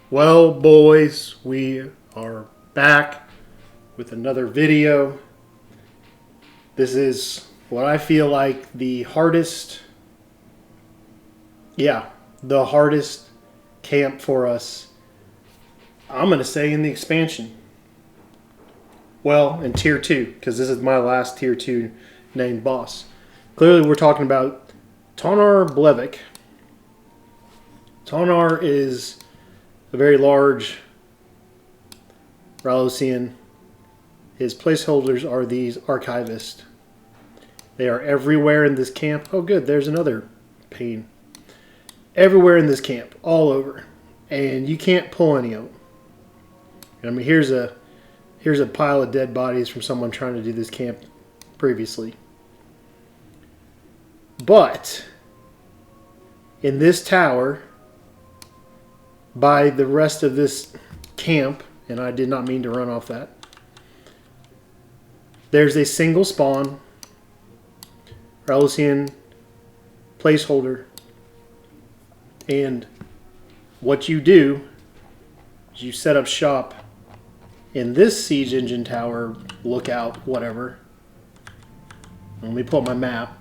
Well, boys, we are back with another video. This is what I feel like the hardest camp for us. I'm going to say in the expansion. Well, in Tier 2, because this is my last Tier 2 named boss. Clearly, we're talking about Tonnar Blevak. Tonnar is a very large Laurion. His placeholders are these archivists. They are everywhere in this camp. Oh good, there's another pain. Everywhere in this camp, all over. And you can't pull any of them. I mean, here's a pile of dead bodies from someone trying to do this camp previously. But in this tower, by the rest of this camp, and I did not mean to run off that, there's a single spawn Laurion placeholder, and what you do is you set up shop in this siege engine tower, lookout, whatever. Let me pull up my map.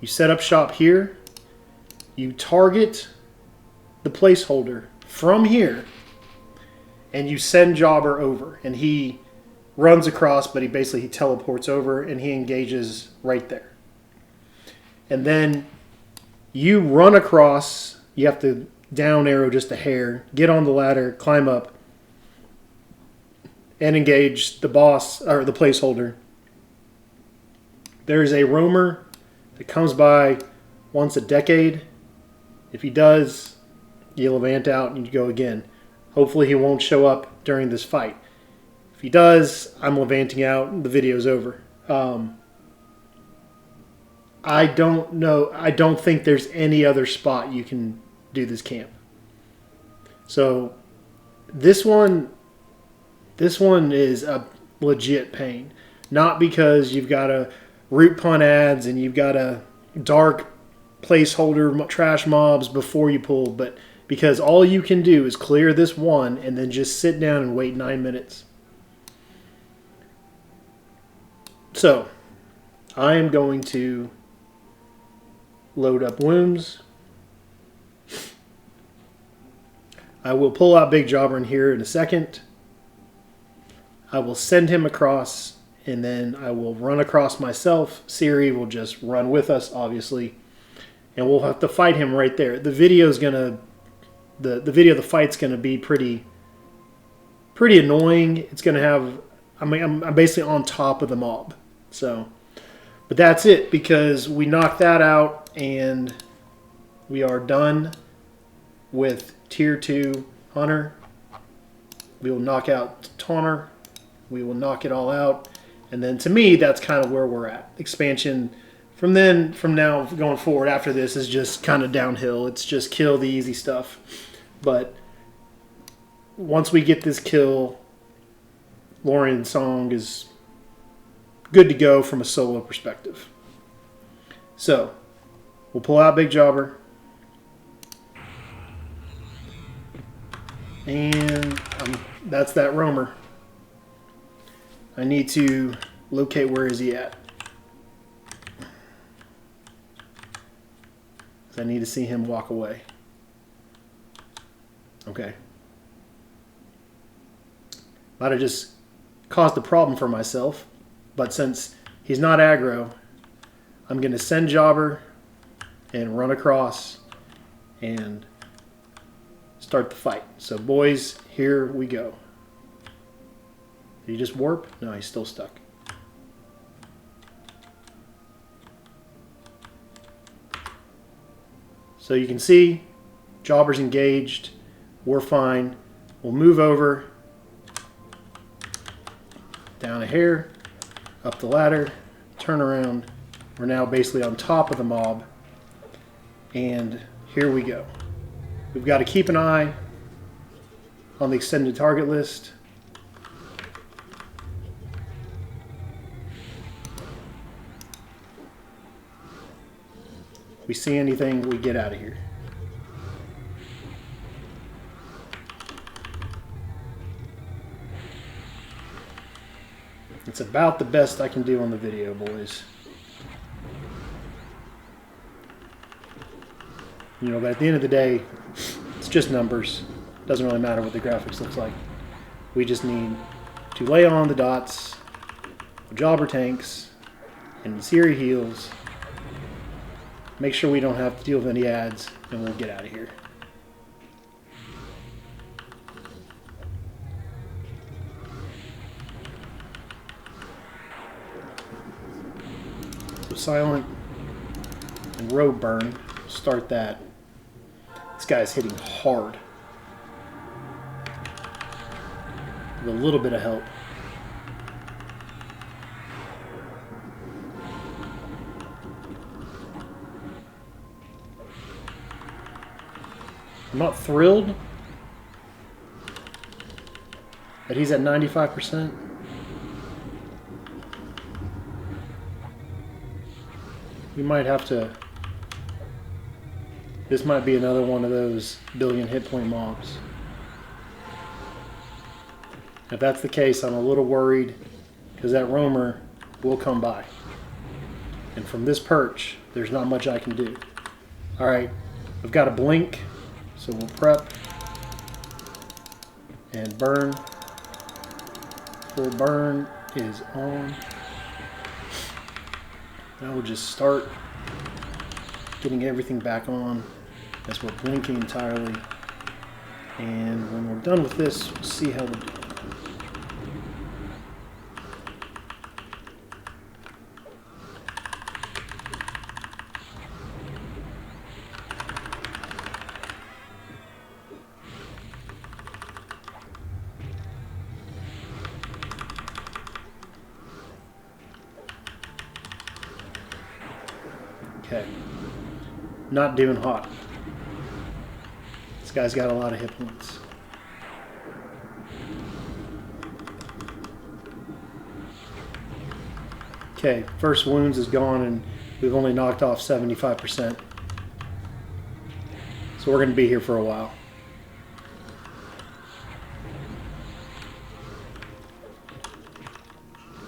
You set up shop here. You target the placeholder from here, and you send Jobber over, and he runs across, but he teleports over, and he engages right there. And then you run across. You have to down arrow just a hair, get on the ladder, climb up, and engage the boss or the placeholder. There is a roamer that comes by once a decade. If he does, you levant out and you go again. Hopefully he won't show up during this fight. If he does, I'm levanting out and the video's over. I don't know. I don't think there's any other spot you can do this camp. So this one is a legit pain. Not because you've got a root pun ads and you've got a dark placeholder trash mobs before you pull, but because all you can do is clear this one and then just sit down and wait 9 minutes. So I am going to load up wounds. I will pull out Big Jobber in here in a second. I will send him across, and then I will run across myself. Siri will just run with us, obviously. And we'll have to fight him right there. The video's gonna, the video of the fight's gonna be pretty annoying. It's gonna have, I'm basically on top of the mob. So, but that's it, because we knocked that out and we are done with Tier 2 Hunter. We will knock out Tonnar. We will knock it all out. And then to me, that's kind of where we're at. Expansion from now going forward after this is just kind of downhill. It's just kill the easy stuff. But once we get this kill, Laurion's song is good to go from a solo perspective. So we'll pull out Big Jobber. And that's that roamer. I need to locate where is he at. I need to see him walk away. Okay. Might have just caused a problem for myself, but since he's not aggro, I'm going to send Jobber and run across and start the fight. So boys, here we go. Did he just warp? No, he's still stuck. So you can see Jobber's engaged. We're fine. We'll move over. Down a hair. Up the ladder. Turn around. We're now basically on top of the mob. And here we go. We've got to keep an eye on the extended target list. We see anything, we get out of here. It's about the best I can do on the video, boys. You know, but at the end of the day, it's just numbers. Doesn't really matter what the graphics looks like. We just need to lay on the dots, jobber tanks, and Siri heals. Make sure we don't have to deal with any ads, and we'll get out of here. So silent and road burn. Start that. This guy's hitting hard. With a little bit of help. I'm not thrilled that he's at 95%. We might have to... This might be another one of those billion hit point mobs. If that's the case, I'm a little worried because that roamer will come by. And from this perch, there's not much I can do. Alright, I've got a blink, so we'll prep and burn. Full burn is on. Now we'll just start getting everything back on as we're blinking entirely. And when we're done with this, we'll see how we're doing. Okay. Not doing hot. This guy's got a lot of hit points. Okay, first wounds is gone and we've only knocked off 75%. So we're going to be here for a while.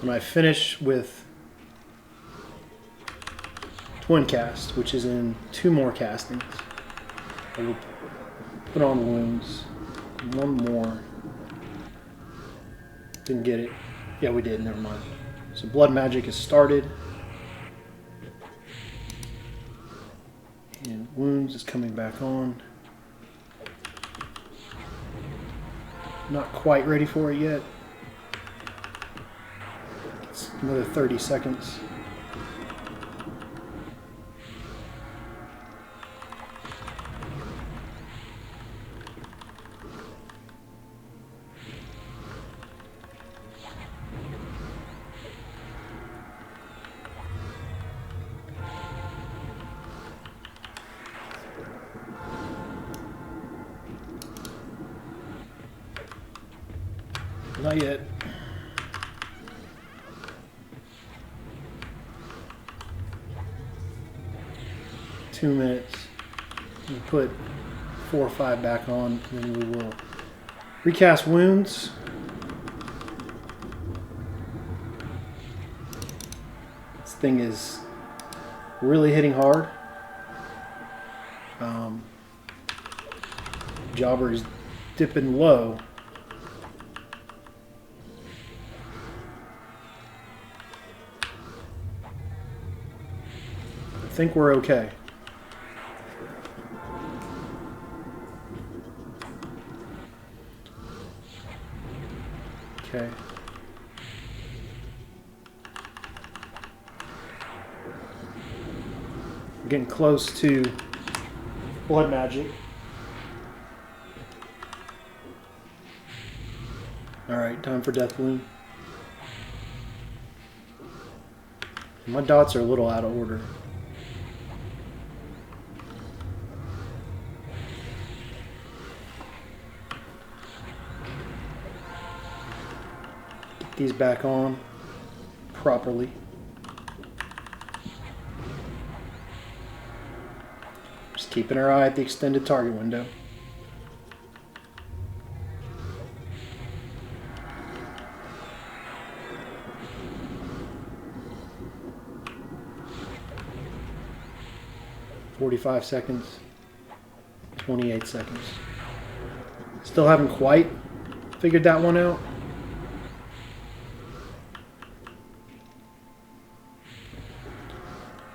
When I finish with Twin cast, which is in 2 more castings, I will put on wounds. 1 more. Didn't get it. Yeah, we did. Never mind. So blood magic is started. And wounds is coming back on. Not quite ready for it yet. It's another 30 seconds. Not yet. Two minutes. We'll put 4 or 5 back on, and then we will recast wounds. This thing is really hitting hard. Jobber is dipping low. I think we're okay. Okay. We're getting close to blood magic. Alright, time for death bloom. My dots are a little out of order. Get these back on properly. Just keeping our eye at the extended target window. "45 seconds, 28 seconds. Still haven't quite figured that one out.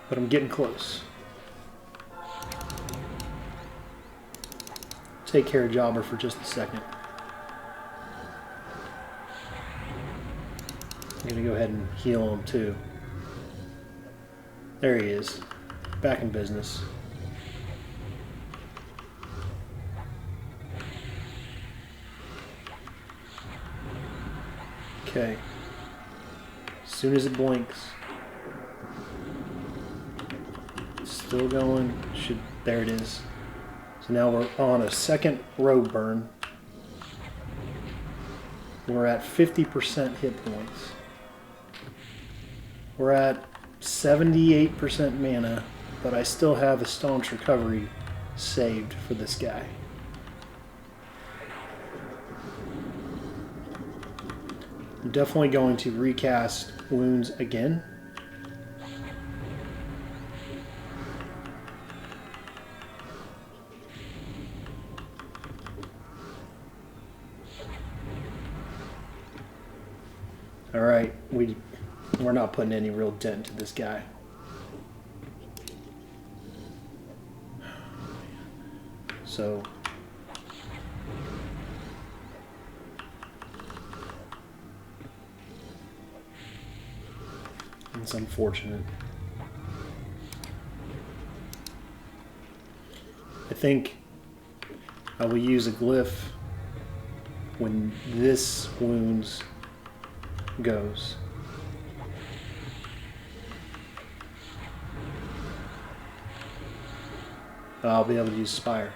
But I'm getting close. Take care of Jobber for just a second. I'm going to go ahead and heal him too. There he is. Back in business. Okay. As soon as it blinks. It's still going. There it is. So now we're on a second road burn. We're at 50% hit points. We're at 78% mana, but I still have a Staunch Recovery saved for this guy. I'm definitely going to recast wounds again. Alright, we're not putting any real dent into this guy. So it's unfortunate. I think I will use a glyph when this wounds goes. I'll be able to use Spire.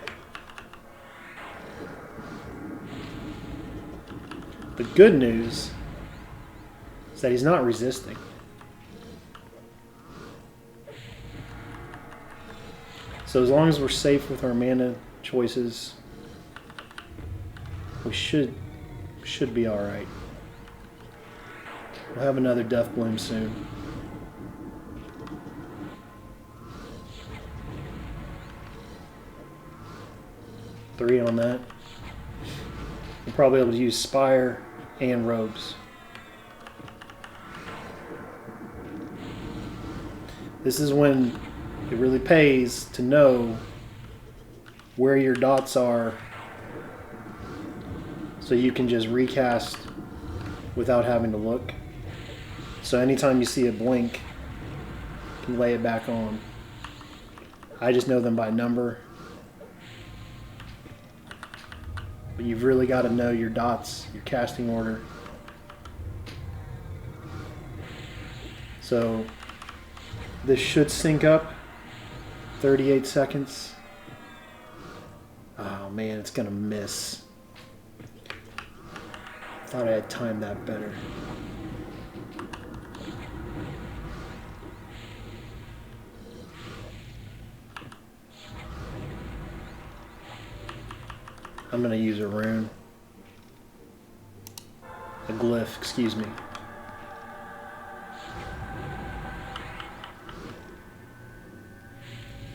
The good news is that he's not resisting. So as long as we're safe with our mana choices, we should be alright. We'll have another Death Bloom soon. Three on that. We'll probably be able to use Spire and Robes. This is when it really pays to know where your dots are so you can just recast without having to look. So anytime you see a blink, you can lay it back on. I just know them by number. But you've really got to know your dots, your casting order. So this should sync up. 38 seconds. Oh man, it's gonna miss. Thought I had timed that better. I'm gonna use a rune. A glyph, excuse me.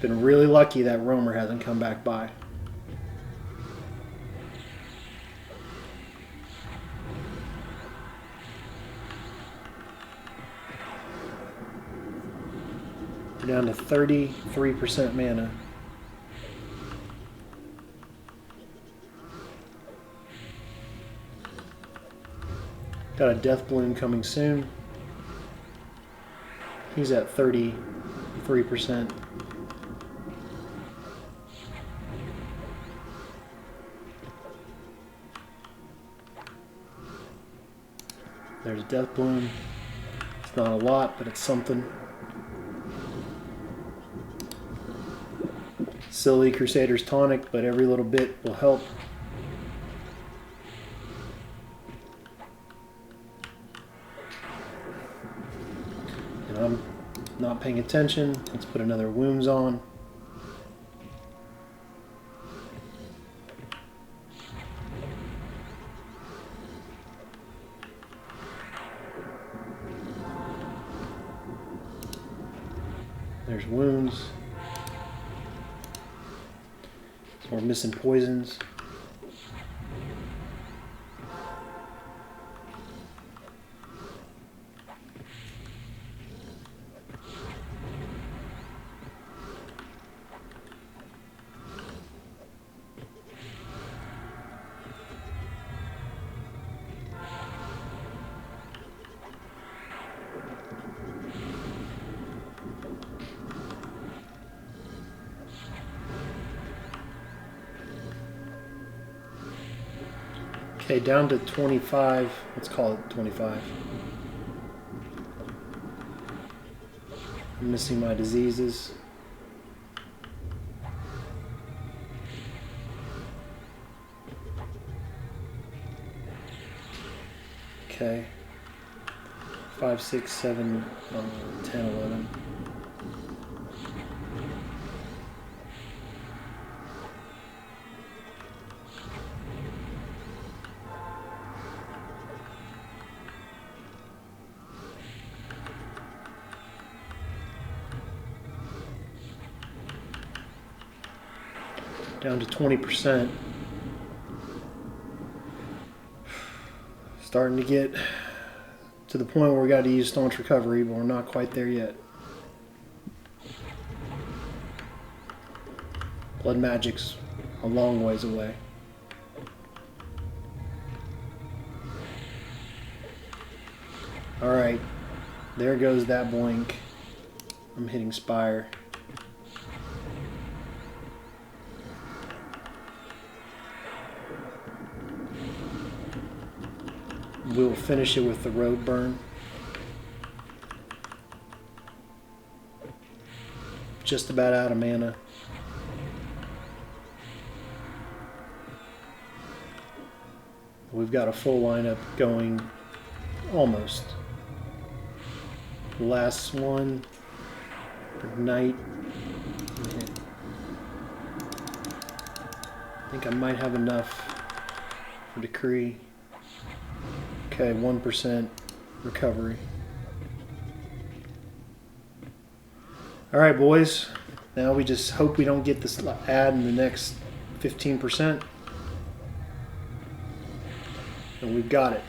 Been really lucky that roamer hasn't come back by. We're down to 33% mana. Got a Death Bloom coming soon. He's at 33%. There's Death Bloom. It's not a lot, but it's something. Silly Crusader's tonic, but every little bit will help. And I'm not paying attention. Let's put another wounds on. There's wounds. We're missing poisons. Okay, down to 25. Let's call it 25. I'm missing my diseases. Okay. 5, 6, 7, 10, 11. Down to 20%. Starting to get to the point where we got to use Staunch Recovery, but we're not quite there yet. Blood magic's a long ways away. Alright, there goes that blink. I'm hitting Spire. We'll finish it with the road burn. Just about out of mana. We've got a full lineup going almost. Last one for night. I think I might have enough for Decree. Okay, 1% recovery. Alright, boys. Now we just hope we don't get this ad in the next 15%. And we've got it.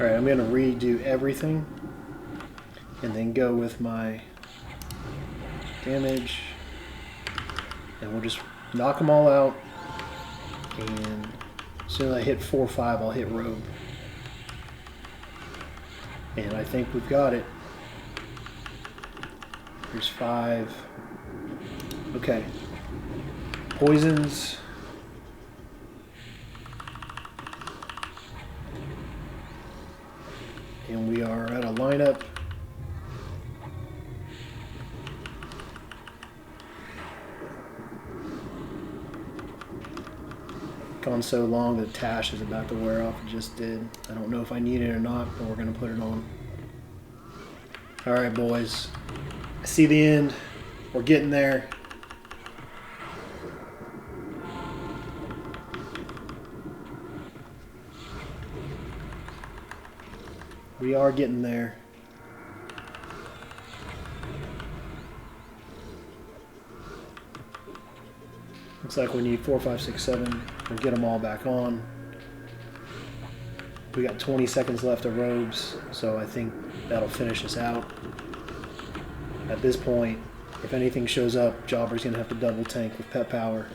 Alright, I'm going to redo everything and then go with my damage, and we'll just knock them all out, and as soon as I hit 4 or 5 I'll hit Robe, and I think we've got it. Here's 5. Okay, poisons. And we are at a lineup. Gone so long that Tash is about to wear off. It just did. I don't know if I need it or not, but we're going to put it on. Alright, boys. I see the end. We're getting there. We are getting there. Looks like we need 4, 5, 6, 7. We'll get them all back on. We got 20 seconds left of robes, so I think that'll finish us out. At this point, if anything shows up, Jobber's going to have to double tank with pet power,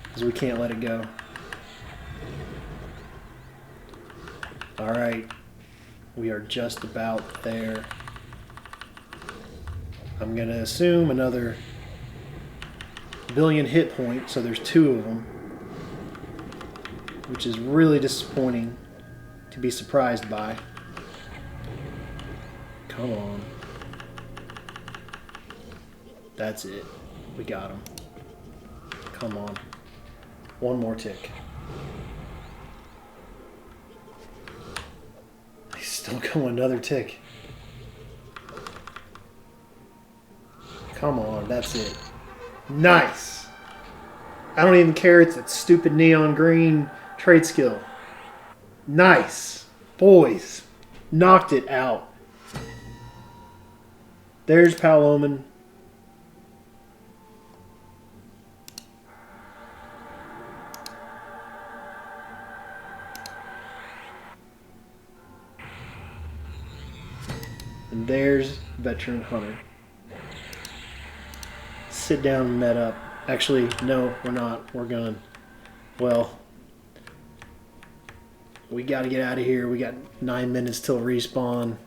because we can't let it go. Alright. We are just about there. I'm going to assume another billion hit point, so there's 2 of them, which is really disappointing to be surprised by. Come on. That's it. We got him. Come on. One more tick. He's still going another tick. Come on, that's it. Nice. I don't even care. It's that stupid neon green trade skill. Nice. Boys. Knocked it out. There's Paloman. And there's Veteran Hunter. Sit down and met up. Actually, no, we're not. We're going. Well, we got to get out of here. We got 9 minutes till respawn.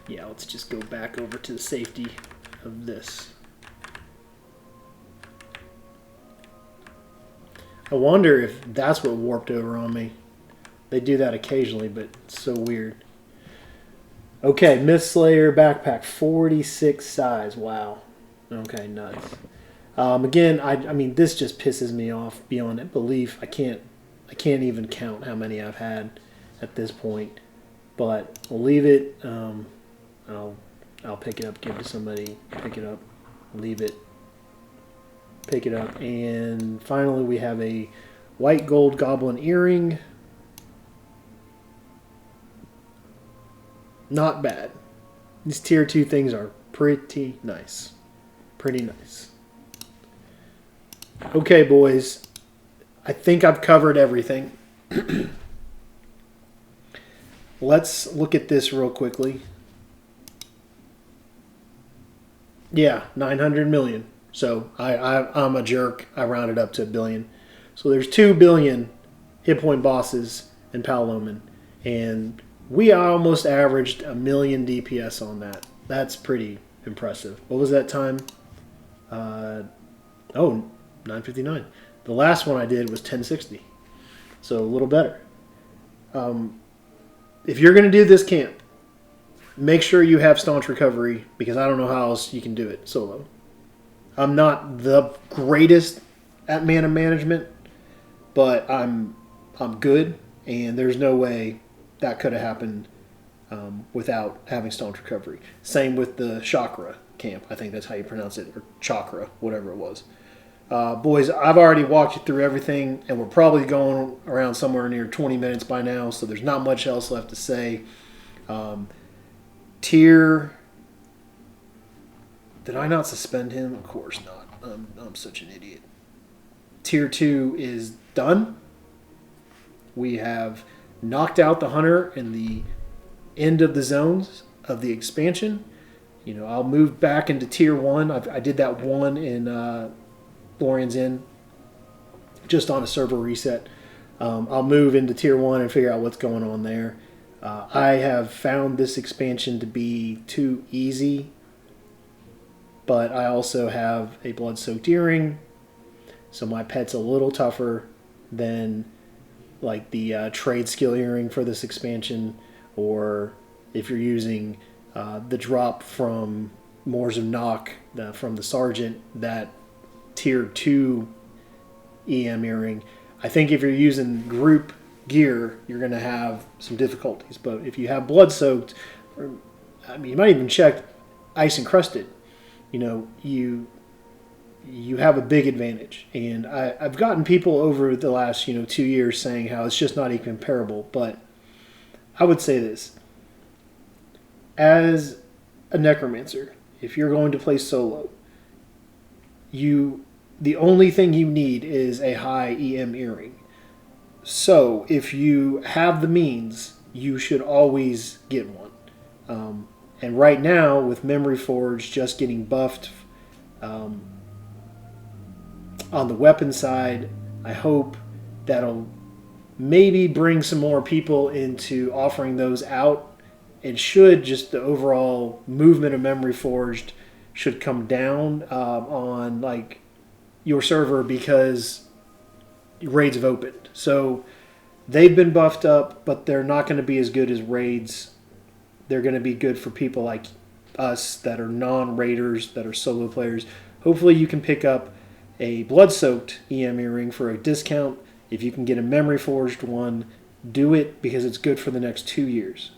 Yeah, let's just go back over to the safety of this. I wonder if that's what warped over on me. They do that occasionally, but it's so weird. Okay, Myth Slayer backpack, 46 size. Wow. Okay, nuts. Again, I mean, this just pisses me off beyond belief. I can't even count how many I've had at this point. But I'll leave it. I'll pick it up, give it to somebody, pick it up, leave it, pick it up, and finally we have a white gold goblin earring. Not bad. These tier 2 things are pretty nice. Pretty nice. Okay, boys. I think I've covered everything. Let's look at this real quickly. Yeah, 900 million. So I'm a jerk. I rounded up to a billion. So there's 2 billion hit point bosses in Paloman. And we almost averaged 1 million DPS on that. That's pretty impressive. What was that time? 9:59. The last one I did was 1060. So a little better. If you're going to do this camp, make sure you have Staunch Recovery, because I don't know how else you can do it solo. I'm not the greatest at mana management, but I'm good, and there's no way that could have happened without having Staunch Recovery. Same with the Chakra camp. I think that's how you pronounce it, or Chakra, whatever it was. Boys, I've already walked you through everything, and we're probably going around somewhere near 20 minutes by now, so there's not much else left to say. Tier... Did I not suspend him? Of course not. I'm such an idiot. Tier 2 is done. We have knocked out the hunter in the end of the zones of the expansion. You know, I'll move back into Tier 1. I did that one in Laurion's Inn, just on a server reset. I'll move into Tier 1 and figure out what's going on there. I have found this expansion to be too easy, but I also have a blood-soaked earring, so my pet's a little tougher than like the trade skill earring for this expansion, or if you're using the drop from Moors of Knock from the Sergeant, that Tier 2 EM earring. I think if you're using group gear, you're going to have some difficulties. But if you have blood soaked, or, I mean, you might even check ice encrusted, you know, you have a big advantage. And I've gotten people over the last 2 years saying how it's just not even comparable. But I would say this: as a necromancer, if you're going to play solo, the only thing you need is a high EM earring. So if you have the means, you should always get one. And right now, with Memory Forge just getting buffed on the weapon side, I hope that'll maybe bring some more people into offering those out. It should just, the overall movement of Memory Forged should come down on like your server, because raids have opened. So they've been buffed up, but they're not going to be as good as raids. They're going to be good for people like us that are non-raiders, that are solo players, hopefully you can pick up a blood-soaked EM earring for a discount. If you can get a memory forged one, do it, because it's good for the next 2 years.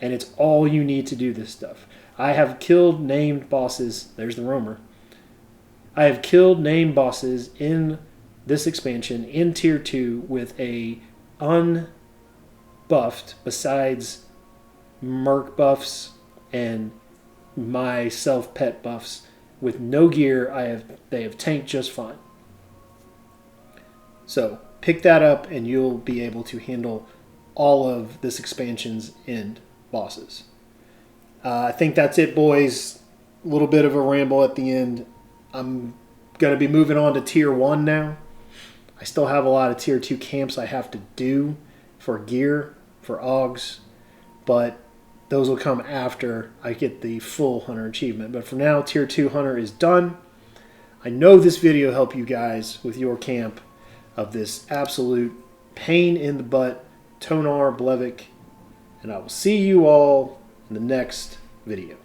And it's all you need to do this stuff. I have killed named bosses. There's the roamer. I have killed named bosses in this expansion in tier 2 with a unbuffed, besides merc buffs and my self-pet buffs, with no gear. They have tanked just fine. So pick that up and you'll be able to handle all of this expansion's end bosses. I think that's it, boys. A little bit of a ramble at the end. I'm going to be moving on to tier 1 now. I still have a lot of tier 2 camps I have to do for gear, for augs, but those will come after I get the full hunter achievement. But for now, tier 2 hunter is done. I know this video helped you guys with your camp of this absolute pain in the butt Tonnar Blevak, and I will see you all in the next video.